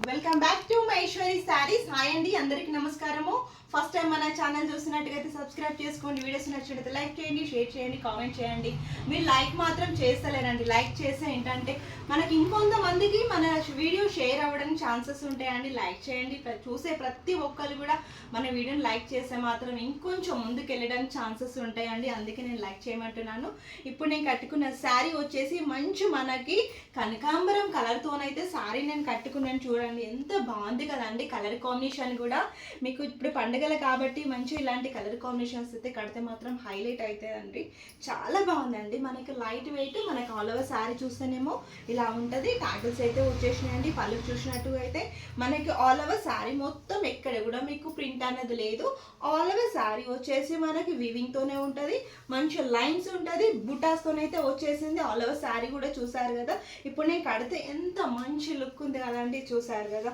Welcome back to Maheshwari saris. Hi అండి, అందరికీ నమస్కారము. ఫస్ట్ టైం మన ఛానల్ చూస్తున్నట్టుగైతే సబ్స్క్రైబ్ చేసుకోండి. వీడియోస్ నచ్చినట్లయితే లైక్ చేయండి, షేర్ చేయండి, కామెంట్ చేయండి. మీరు లైక్ మాత్రం చేస్తలేరండి. లైక్ చేస్తే ఏంటంటే మనకి ఇంకొంతమందికి మన వీడియో షేర్ అవ్వడానికి ఛాన్సెస్ ఉంటాయండి. లైక్ చేయండి. చూసే ప్రతి ఒక్కరు కూడా మన వీడియోని లైక్ చేస్తే మాత్రం ఇంకొంచెం ముందుకు వెళ్ళడానికి ఛాన్సెస్ ఉంటాయండి. అందుకే నేను లైక్ చేయమంటున్నాను. ఇప్పుడు నేను కట్టుకున్న శారీ వచ్చేసి మంచి మనకి కనకాంబరం కలర్తోనైతే శారీ నేను కట్టుకున్నాను. చూడండి ఎంత బాగుంది కదండి. కలర్ కాంబినేషన్ కూడా మీకు ఇప్పుడు పండుగలు కాబట్టి మంచి ఇలాంటి కలర్ కాంబినేషన్స్ అయితే కడితే మాత్రం హైలైట్ అవుతుందండి. చాలా బాగుందండి. మనకి లైట్ వెయిట్, మనకి ఆల్ ఓవర్ శారీ చూస్తేనేమో ఇలా ఉంటుంది. ట్యాగిల్స్ అయితే వచ్చేసినాయండి. పళ్ళు చూసినట్టుగా అయితే మనకి ఆల్ ఓవర్ శారీ మొత్తం ఎక్కడ కూడా మీకు ప్రింట్ అనేది లేదు. ఆల్ ఓవర్ శారీ వచ్చేసి మనకి వివింగ్తోనే ఉంటుంది. మంచి లైన్స్ ఉంటుంది. బుటాస్తోనైతే వచ్చేసింది. ఆల్ ఓవర్ శారీ కూడా చూసారు కదా. ఇప్పుడు నేను కడితే ఎంత మంచి లుక్ ఉంది కదండి. చూసారు కదా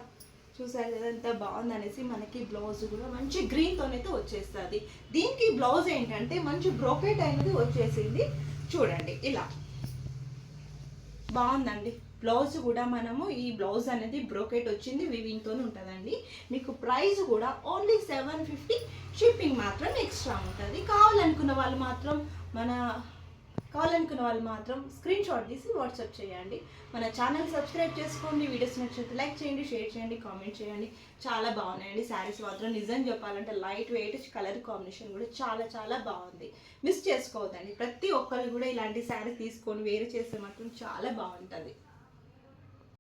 ఎంత బాగుంది అనేసి. మనకి బ్లౌజ్ కూడా మంచి గ్రీన్తోనైతే వచ్చేస్తుంది. దీనికి బ్లౌజ్ ఏంటంటే మంచి బ్రోకెట్ అనేది వచ్చేసింది. చూడండి ఇలా బాగుందండి. బ్లౌజ్ కూడా మనము ఈ బ్లౌజ్ అనేది బ్రోకెట్ వచ్చింది, వివింగ్తో ఉంటుందండి. మీకు ప్రైస్ కూడా ఓన్లీ 750. షిప్పింగ్ మాత్రం ఎక్స్ట్రా ఉంటుంది. కావాలనుకున్న వాళ్ళు మాత్రం స్క్రీన్ షాట్ తీసి వాట్సాప్ చేయండి. మన ఛానల్ సబ్స్క్రైబ్ చేసుకోండి. వీడియోస్ నచ్చితే లైక్ చేయండి, షేర్ చేయండి, కామెంట్ చేయండి. చాలా బాగున్నాయండి శారీస్ మాత్రం. నిజం చెప్పాలంటే లైట్ వెయిట్, కలర్ కాంబినేషన్ కూడా చాలా చాలా బాగుంది. మిస్ చేసుకోవద్దండి. ప్రతి ఒక్కరు కూడా ఇలాంటి శారీ తీసుకొని వేరు చేస్తే మాత్రం చాలా బాగుంటుంది.